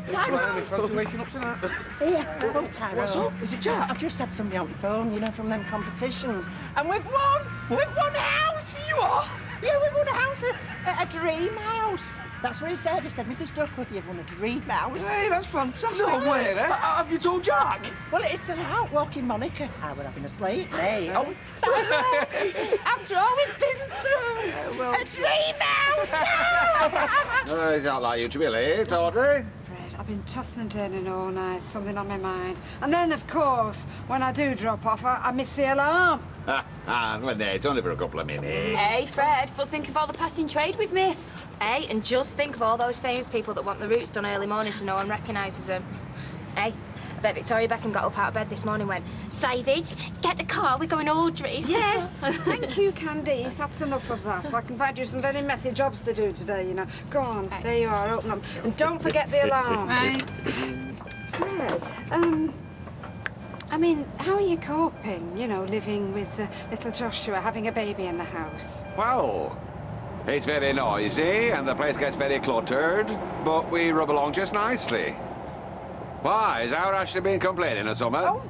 Tyrone! Fancy waking up tonight? Here, hello, Tyrone. What's up? Is it Jack? I've just had somebody on the phone, you know, from them competitions. And we've won! What? We've won a house! You are? Yeah, we've won a house, a dream house. That's what he said. He said, Mrs. Duckworth, you've won a dream house. Hey, that's fantastic. No way, eh? Have you told Jack? Well, it's still out, walking Monica. I were having a sleep, mate. Oh, after all we've been through, a dream house! It's not like you to be late, Audrey. Fred, I've been tossing and turning all night, something on my mind. And then, of course, when I do drop off, I miss the alarm. And when it's only for a couple of minutes. Hey, Fred, but think of all the passing trade we've missed. Hey, and just think of all those famous people that want the routes done early morning so no one recognises them. Hey, I bet Victoria Beckham got up out of bed this morning and went, David, get the car, we're going Audrey's. Yes, thank you, Candice. That's enough of that. I can find you some very messy jobs to do today, you know. Go on, there you are, open up. And don't forget the alarm. Right. Fred, I mean, how are you coping, you know, living with little Joshua, having a baby in the house? Well, it's very noisy and the place gets very cluttered, but we rub along just nicely. Why, has our Ashley been complaining or something? Oh,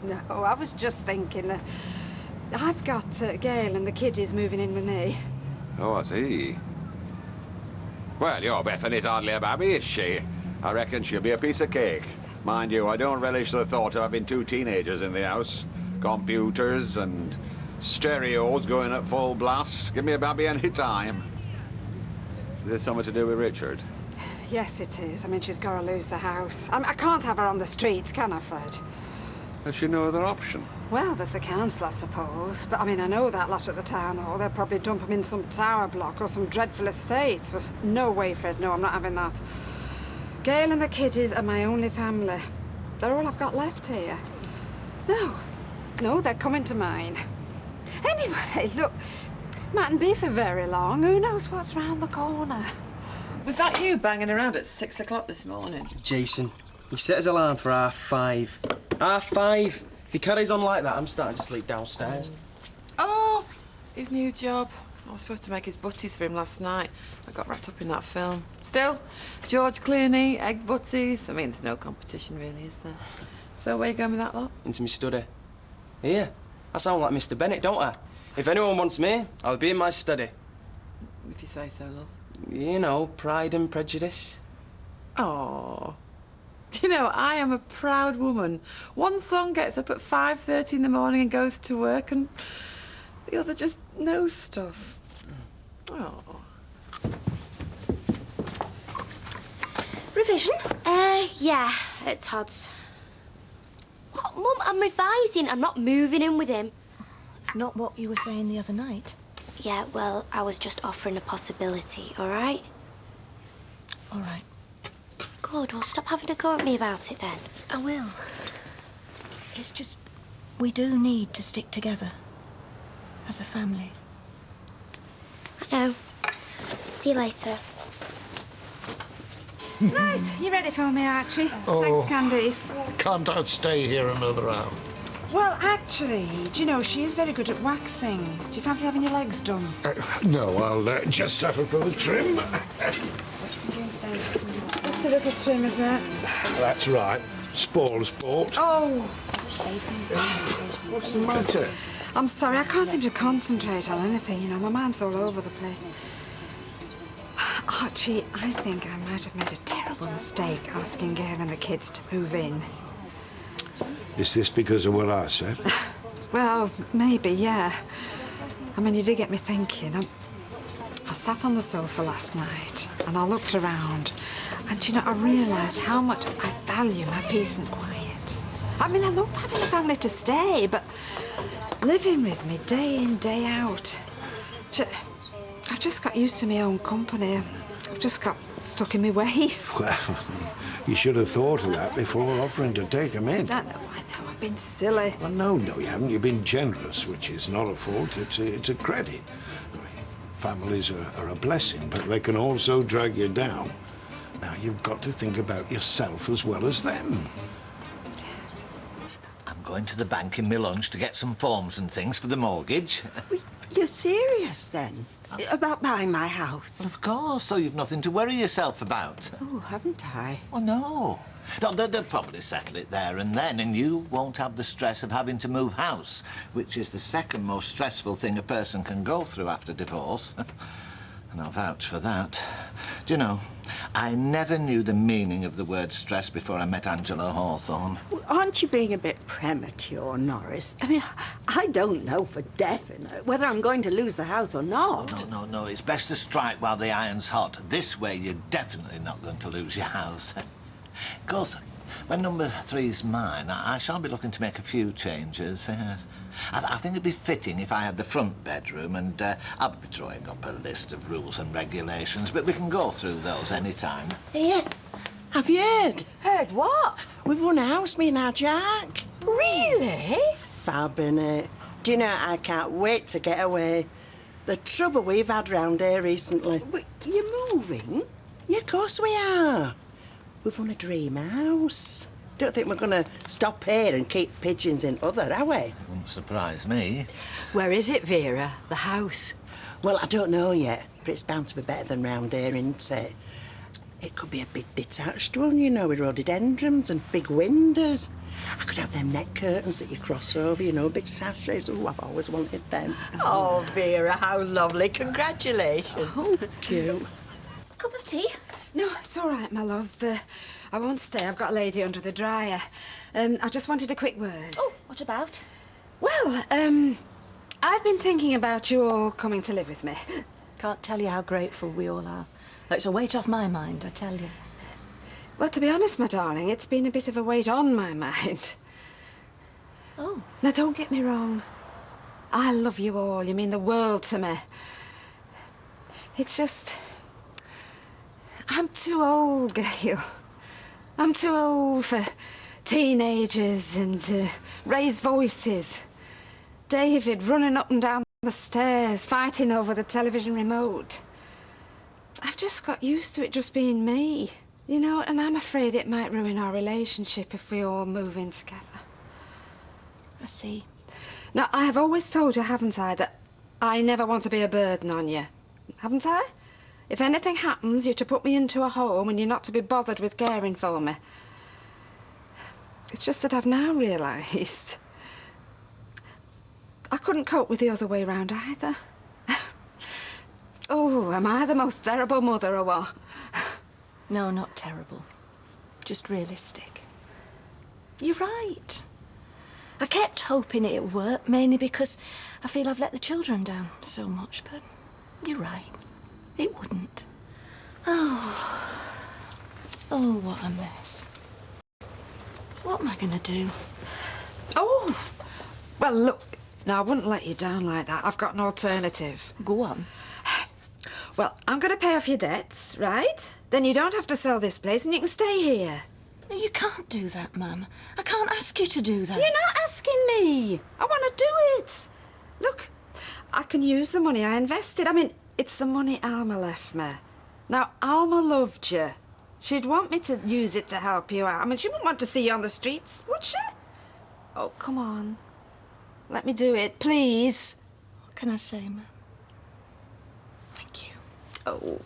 no, I was just thinking, I've got Gail and the kiddies moving in with me. Oh, I see. Well, your Bethany's hardly a babby, is she? I reckon she'll be a piece of cake. Mind you, I don't relish the thought of having two teenagers in the house. Computers and stereos going at full blast. Give me a babby any time. Is this something to do with Richard? Yes, it is. I mean, she's got to lose the house. I can't have her on the streets, can I, Fred? Has she no other option? Well, there's the council, I suppose. But, I mean, I know that lot at the town hall. They'll probably dump them in some tower block or some dreadful estate. But no way, Fred, no, I'm not having that. Gail and the kiddies are my only family. They're all I've got left here. No, they're coming to mine. Anyway, look, mightn't be for very long. Who knows what's round the corner? Was that you banging around at 6 o'clock this morning? Jason, he set his alarm for 5:30. 5:30. If he carries on like that, I'm starting to sleep downstairs. Oh, his new job. I was supposed to make his butties for him last night. I got wrapped up in that film. Still, George Clooney, egg butties. I mean, there's no competition really, is there? So where you going with that lot? Into my study. Here, I sound like Mr. Bennett, don't I? If anyone wants me, I'll be in my study. If you say so, love. You know, Pride and Prejudice. Oh. You know, I am a proud woman. One son gets up at 5:30 in the morning and goes to work, and the other just knows stuff. Oh. Revision? Yeah, at Todd's. What, Mum? I'm revising. I'm not moving in with him. It's not what you were saying the other night. Yeah, well, I was just offering a possibility, all right? All right. Good, well, stop having a go at me about it then. I will. It's just, we do need to stick together as a family. I know. See you later. Right, you ready for me, Archie? Oh. Thanks, Candice. Can't I stay here another hour? Well, actually, do you know, she is very good at waxing. Do you fancy having your legs done? No, I'll just settle for the trim. Just a little trim, is it? That's right. Spoil sport. Oh, What's the matter? I'm sorry, I can't seem to concentrate on anything, you know, my mind's all over the place. Archie, I think I might have made a terrible mistake asking Gail and the kids to move in. Is this because of what I said? Well, maybe, yeah. I mean, you did get me thinking. I sat on the sofa last night and I looked around and, you know, I realised how much I value my peace and quiet. I mean, I love having a family to stay, but living with me day in, day out. I've just got used to my own company. I've just got stuck in my ways. Well, you should have thought of that before offering to take them in. I know, I've been silly. Well, no, you haven't. You've been generous, which is not a fault, it's a credit. I mean, families are a blessing, but they can also drag you down. Now, you've got to think about yourself as well as them. I'm going to the bank in my lunch to get some forms and things for the mortgage. You're serious, then? About buying my house? Of course, so you've nothing to worry yourself about. Oh, haven't I? Oh, no. No, they'll probably settle it there and then, and you won't have the stress of having to move house, which is the second most stressful thing a person can go through after divorce. And I'll vouch for that. Do you know, I never knew the meaning of the word stress before I met Angela Hawthorne. Well, aren't you being a bit premature, Norris? I mean, I don't know for definite whether I'm going to lose the house or not. No. It's best to strike while the iron's hot. This way, you're definitely not going to lose your house. Of course, when number 3's mine, I shall be looking to make a few changes. Yes. I think it'd be fitting if I had the front bedroom, and I'll be drawing up a list of rules and regulations, but we can go through those any time. Here, have you heard? Heard what? We've won a house, me and our Jack. Really? Fab, innit? Do you know, I can't wait to get away. The trouble we've had round here recently. But you're moving? Yeah, of course we are. We've won a dream house. Don't think we're going to stop here and keep pigeons in other, are we? Wouldn't surprise me. Where is it, Vera? The house? Well, I don't know yet, but it's bound to be better than round here, isn't it? It could be a big detached one, you know, with rhododendrons and big windows. I could have them net curtains that you cross over, you know, big sachets. Oh, I've always wanted them. Oh, Vera, how lovely. Congratulations. Oh, cute. Cup of tea? No, it's all right, my love. I won't stay. I've got a lady under the dryer. I just wanted a quick word. Oh, what about? Well, I've been thinking about you all coming to live with me. Can't tell you how grateful we all are. It's a weight off my mind, I tell you. Well, to be honest, my darling, it's been a bit of a weight on my mind. Oh. Now, don't get me wrong. I love you all. You mean the world to me. It's just... I'm too old, Gail. I'm too old for teenagers and raised voices. David running up and down the stairs, fighting over the television remote. I've just got used to it just being me, you know, and I'm afraid it might ruin our relationship if we all move in together. I see. Now, I have always told you, haven't I, that I never want to be a burden on you. Haven't I? If anything happens, you're to put me into a home and you're not to be bothered with caring for me. It's just that I've now realised I couldn't cope with the other way round either. Oh, am I the most terrible mother or what? No, not terrible. Just realistic. You're right. I kept hoping it'd work, mainly because I feel I've let the children down so much, but you're right. It wouldn't. Oh, what a mess. What am I going to do? Oh, well, look, now, I wouldn't let you down like that. I've got an alternative. Go on. Well, I'm going to pay off your debts, right? Then you don't have to sell this place and you can stay here. No, you can't do that, Mum. I can't ask you to do that. You're not asking me. I want to do it. Look, I can use the money I invested. I mean, it's the money Alma left me. Now, Alma loved you. She'd want me to use it to help you out. I mean, she wouldn't want to see you on the streets, would she? Oh, come on. Let me do it, please. What can I say, Mum? Thank you. Oh.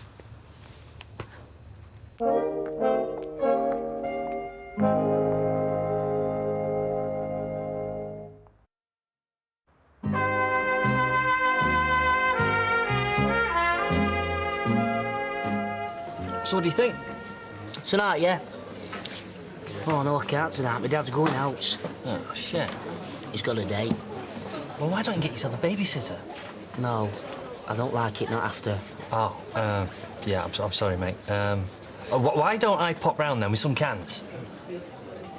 So what do you think? Tonight, yeah? Oh, no, I can't tonight. My dad's going out. Oh, shit. He's got a date. Well, why don't you get yourself a babysitter? No, I don't like it, not after. Oh, yeah, I'm sorry, mate. Why don't I pop round then with some cans?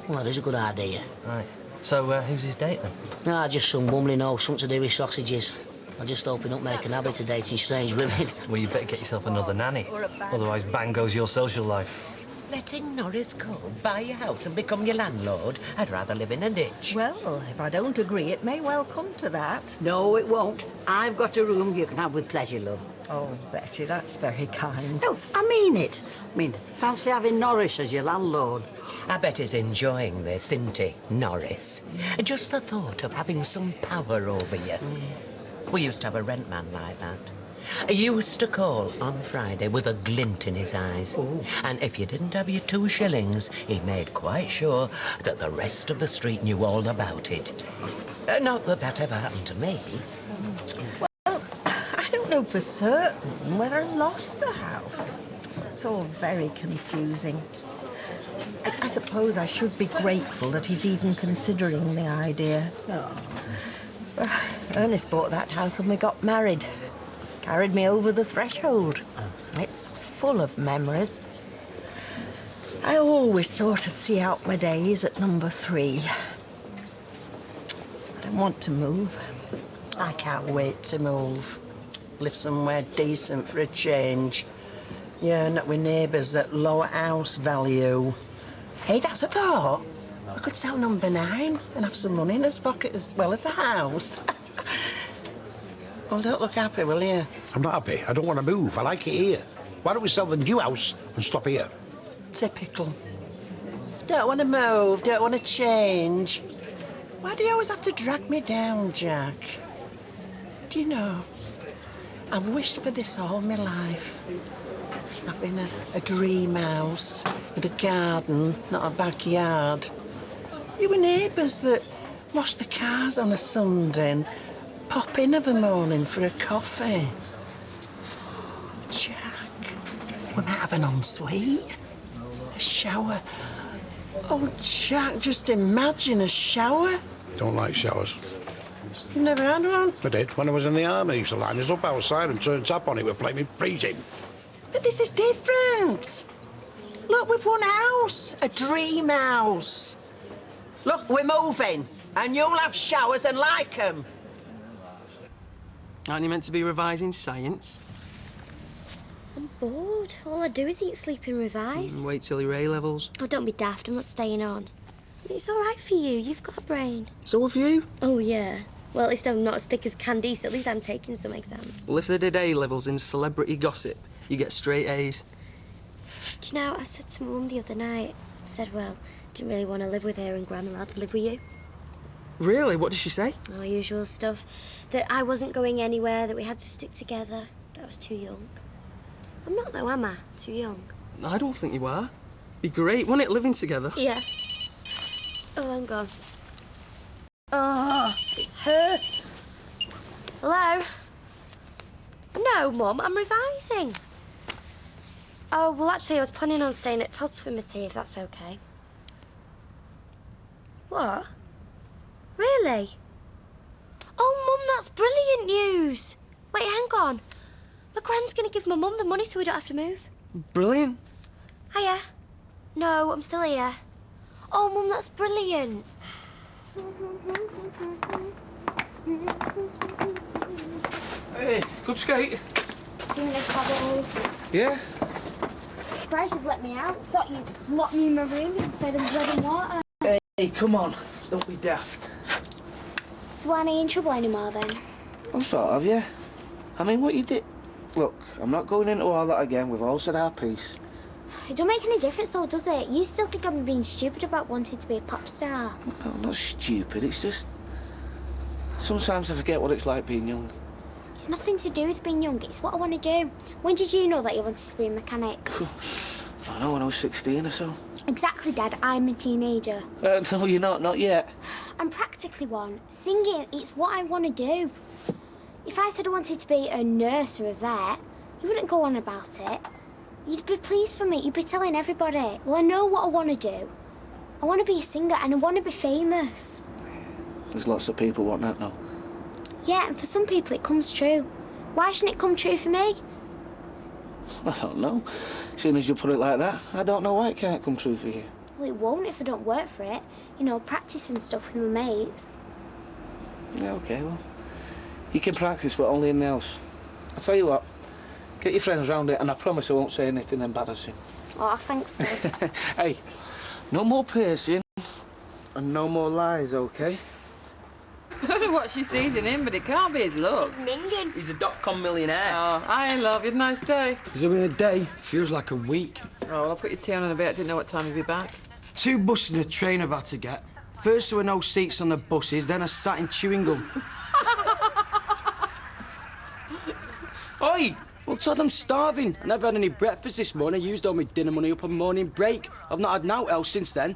Well, that is a good idea. Right. So, who's his date then? Nah, just some woman, you know, something to do with sausages. I just hope he don't make an habit of dating strange women. Well, you better get yourself another nanny. Otherwise, bang goes your social life. Letting Norris come, buy your house and become your landlord? I'd rather live in a ditch. Well, if I don't agree, it may well come to that. No, it won't. I've got a room you can have with pleasure, love. Oh, Betty, that's very kind. No, I mean it. I mean, fancy having Norris as your landlord. I bet he's enjoying this, isn't he, Norris? Just the thought of having some power over you. We used to have a rent man like that. He used to call on Friday with a glint in his eyes. Ooh. And if you didn't have your 2 shillings, he made quite sure that the rest of the street knew all about it. Not that that ever happened to me. Well, I don't know for certain whether I lost the house. It's all very confusing. I suppose I should be grateful that he's even considering the idea. Ernest bought that house when we got married. Carried me over the threshold. It's full of memories. I always thought I'd see out my days at number 3. I don't want to move. I can't wait to move. Live somewhere decent for a change. Yeah, not with neighbours at lower house value. Hey, that's a thought. I could sell number 9 and have some money in his pocket as well as a house. Well, don't look happy, will you? I'm not happy. I don't want to move. I like it here. Why don't we sell the new house and stop here? Typical. Don't want to move, don't want to change. Why do you always have to drag me down, Jack? Do you know, I've wished for this all my life. Having a dream house with a garden, not a backyard. You were neighbours that wash the cars on a Sunday and pop in of a morning for a coffee. Jack, we might have an ensuite, a shower. Oh, Jack, just imagine a shower. Don't like showers. You've never had one? I did. When I was in the army, I used to line us up outside and turn tap on it with flaming freezing. But this is different. Look, we've won a house, a dream house. Look, we're moving, and you'll have showers and like them. Aren't you meant to be revising science? I'm bored. All I do is eat, sleep and revise. Wait till your A-levels. Oh, don't be daft. I'm not staying on. It's all right for you. You've got a brain. So have you? Oh, yeah. Well, at least I'm not as thick as Candice. At least I'm taking some exams. Well, if they did A-levels in celebrity gossip, you get straight A's. Do you know, I said to Mum the other night, I said, well, didn't really want to live with her and Gran, I'd rather live with you. Really? What did she say? Oh, usual stuff. That I wasn't going anywhere, that we had to stick together, that I was too young. I'm not, though, am I? Too young. I don't think you are. Be great, wouldn't it, living together? Yeah. Oh, I'm gone. Oh, it's her. Hello? No, Mum, I'm revising. Oh, well, actually, I was planning on staying at Todd's for my tea, if that's okay. What? Really? Oh, Mum, that's brilliant news. Wait, hang on. My Gran's going to give my Mum the money so we don't have to move. Brilliant. Hiya. No, I'm still here. Oh, Mum, that's brilliant. Hey, good skate. Too many cobbles. Yeah? Surprised you'd let me out. Thought you'd lock me in my room and fed them bread and water. Hey, come on. Don't be daft. So aren't I in trouble anymore, then? I'm sort of, yeah. I mean, what you did... Look, I'm not going into all that again. We've all said our piece. It don't make any difference, though, does it? You still think I'm being stupid about wanting to be a pop star? No, I'm not stupid. It's just... Sometimes I forget what it's like being young. It's nothing to do with being young. It's what I want to do. When did you know that you wanted to be a mechanic? I don't know, when I was 16 or so. Exactly, Dad. I'm a teenager. No, you're not yet. I'm practically one. Singing, it's what I want to do. If I said I wanted to be a nurse or a vet, you wouldn't go on about it. You'd be pleased for me. You'd be telling everybody. Well, I know what I want to do. I want to be a singer and I want to be famous. There's lots of people want that now. Yeah, and for some people it comes true. Why shouldn't it come true for me? I don't know. Seeing as you put it like that, I don't know why it can't come true for you. Well, it won't if I don't work for it. You know, practicing stuff with my mates. Yeah, OK, well, you can practice, but only in the house. I'll tell you what, get your friends round it, and I promise I won't say anything embarrassing. Oh, thanks, Dad. Hey, no more piercing and no more lies, OK? I don't know what she sees in him, but it can't be his looks. He's minging. He's a .com millionaire. Oh, hi, love. You had a nice day. It's only a day. Feels like a week. Oh, well, I'll put your tea on in a bit. I didn't know what time you'd be back. 2 buses and a train I've had to get. First there were no seats on the buses, then I sat in chewing gum. Oi! Well, Todd, I'm starving. I never had any breakfast this morning. I used all my dinner money up on morning break. I've not had naught else since then.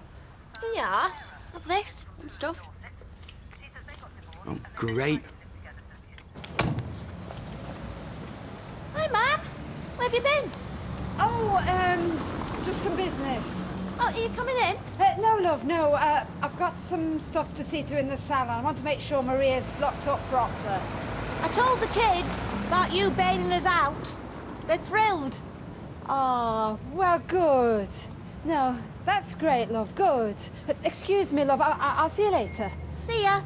Yeah, have this. I'm stuffed. Oh, great. Hi, Mam. Where have you been? Oh, just some business. Oh, are you coming in? No, love, no. I've got some stuff to see to in the salon. I want to make sure Maria's locked up properly. I told the kids about you bailing us out. They're thrilled. Oh, well, good. No, that's great, love, good. Excuse me, love, I'll see you later. See ya.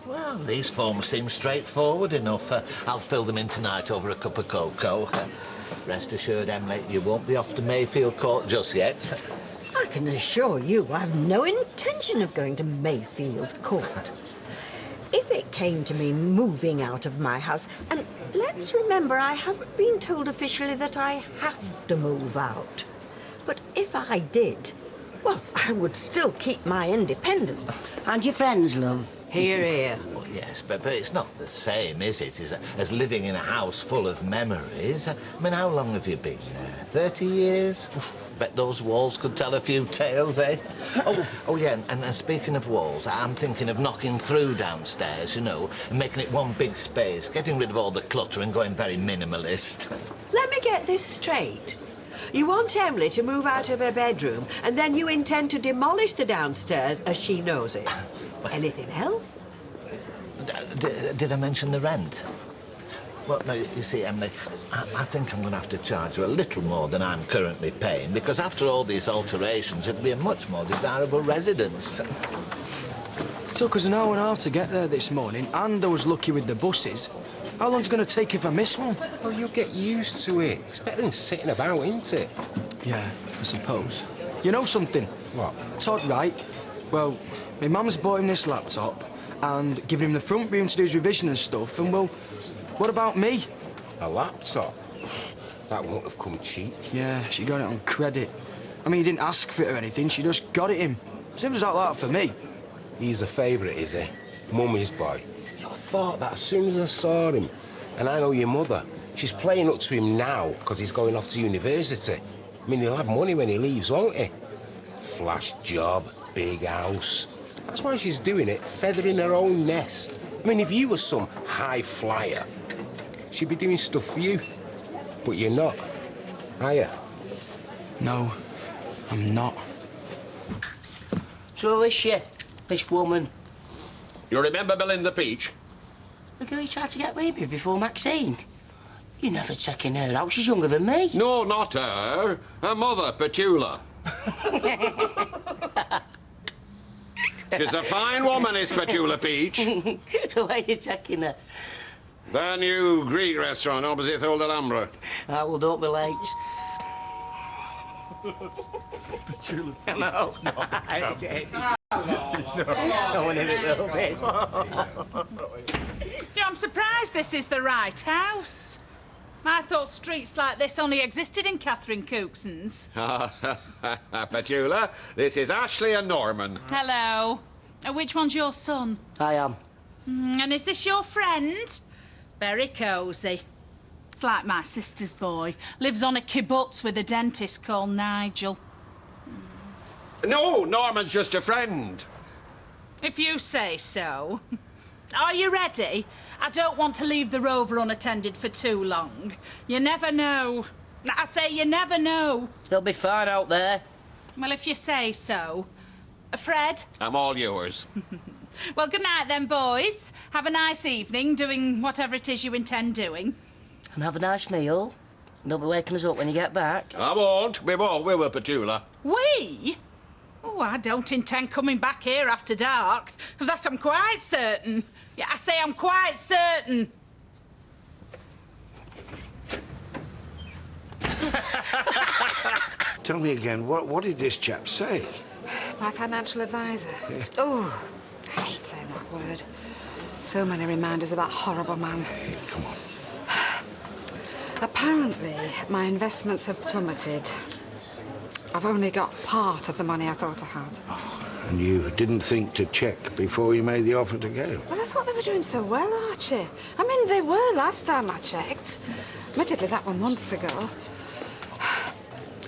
Well, these forms seem straightforward enough. I'll fill them in tonight over a cup of cocoa. Rest assured, Emily, you won't be off to Mayfield Court just yet. I can assure you I've no intention of going to Mayfield Court. If it came to me moving out of my house, and let's remember I haven't been told officially that I have to move out. But if I did, well, I would still keep my independence. And your friends, love? Here, here. Well, yes, but it's not the same, is it, as living in a house full of memories? I mean, how long have you been there? 30 years? Bet those walls could tell a few tales, eh? Oh yeah, and speaking of walls, I'm thinking of knocking through downstairs, you know, and making it one big space, getting rid of all the clutter and going very minimalist. Let me get this straight. You want Emily to move out of her bedroom, and then you intend to demolish the downstairs as she knows it. Anything else? Did I mention the rent? Well, no, you see, Emily, I think I'm going to have to charge you a little more than I'm currently paying, because after all these alterations, it'll be a much more desirable residence. It took us an hour and a half to get there this morning, and I was lucky with the buses. How long's it going to take if I miss one? Oh, you'll get used to it. It's better than sitting about, isn't it? Yeah, I suppose. You know something? What? Todd, right? Well, my mum's bought him this laptop and given him the front room to do his revision and stuff, and, well, what about me? A laptop? That won't have come cheap. Yeah, she got it on credit. I mean, he didn't ask for it or anything, she just got it him. Seems like that for me. He's a favourite, is he? Mummy's boy. I thought that as soon as I saw him. And I know your mother. She's playing up to him now because he's going off to university. I mean, he'll have money when he leaves, won't he? Flash job, big house. That's why she's doing it, feathering her own nest. I mean, if you were some high flyer, she'd be doing stuff for you. But you're not, are you? No, I'm not. So is she, this woman? You remember Belinda Peach? The girl you tried to get with me before Maxine? You're never checking her out. She's younger than me. No, not her. Her mother, Petula. She's a fine woman, is Petula Peach. Where are you taking her? The new Greek restaurant opposite Old Alhambra. Ah, well, don't be late. Petula Peach. No. No one ever will be. Yeah, I'm surprised this is the right house. I thought streets like this only existed in Catherine Cookson's. Petula, this is Ashley and Norman. Hello. Which one's your son? I am. And is this your friend? Very cosy. It's like my sister's boy. Lives on a kibbutz with a dentist called Nigel. No, Norman's just a friend. If you say so. Are you ready? I don't want to leave the Rover unattended for too long. You never know. I say you never know. It'll be fine out there. Well, if you say so. Fred? I'm all yours. Well, good night then, boys. Have a nice evening doing whatever it is you intend doing. And have a nice meal. Don't be waking us up when you get back. I won't. We won't, will we, Petula? We? Oh, I don't intend coming back here after dark. Of that I'm quite certain. Yeah, I say I'm quite certain. Tell me again, what did this chap say? My financial advisor. Yeah. Oh, I hate saying that word. So many reminders of that horrible man. Come on. Apparently, my investments have plummeted. I've only got part of the money I thought I had. And you didn't think to check before you made the offer to go? Well, I thought they were doing so well, Archie. I mean, they were last time I checked. Admittedly, that was months ago.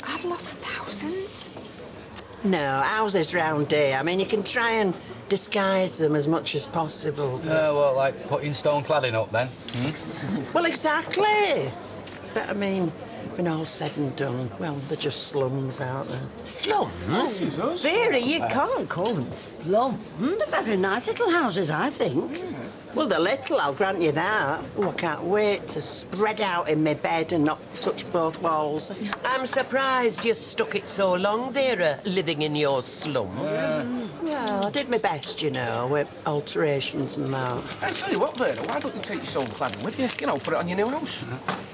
I've lost thousands. No, houses round here, I mean, you can try and disguise them as much as possible. Well, like putting stone cladding up then? Well, exactly. But, I mean, when all's said and done, well, they're just slums out there. Slums? Vera, you can't call them slums. They're very nice little houses, I think. Well, they're little, I'll grant you that. Oh, I can't wait to spread out in my bed and not touch both walls. I'm surprised you stuck it so long, Vera, living in your slum. Well, I did my best, you know, with alterations and that. I tell you what, Vera, why don't you take your stone cladding with you? You know, put it on your new house.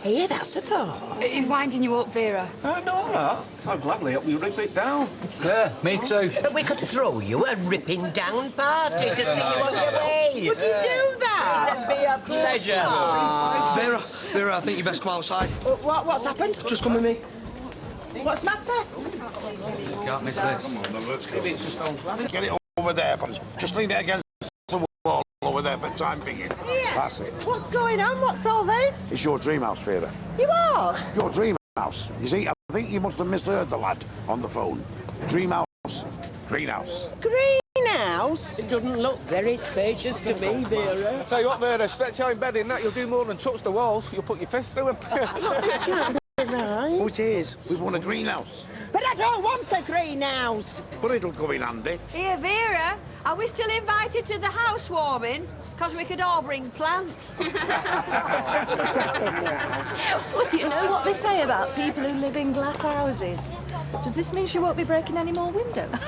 Hey, that's a thought. He's winding you up, Vera. No, that. I'd gladly help you rip it down. Yeah, me too. But we could throw you a ripping down party to see you on your way. Would you do that? It'd be a pleasure. Vera, I think you best come outside. What's happened? Just come with me. What's the matter? Can't miss this. Come on, then, let's go. Maybe it's just stone cladding. Get it over there for us. Just lean it against the wall over there for time being. Yeah. That's it. What's going on? What's all this? It's your dream house, Vera. You are? Your dream house. You see, I think you must have misheard the lad on the phone. Dream house. Greenhouse. Greenhouse? It doesn't look very spacious to me, Vera. I tell you what, Vera, stretch out in bed in that, you'll do more than touch the walls. You'll put your fist through them. Look, this can't be right. Oh, it is. We've won a greenhouse. But I don't want a greenhouse. But it'll come in handy. Here, Vera, are we still invited to the housewarming? Because we could all bring plants. Well, you know what they say about people who live in glass houses. Does this mean she won't be breaking any more windows?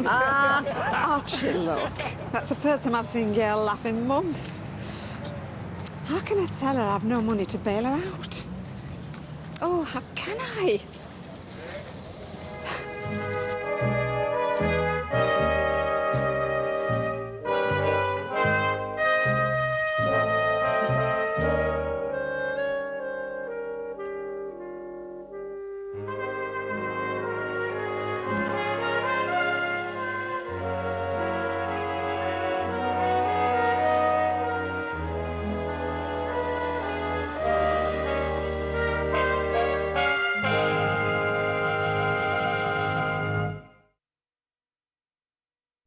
Archie, look. That's the first time I've seen Gail laugh in months. How can I tell her I've no money to bail her out? Oh, how can I?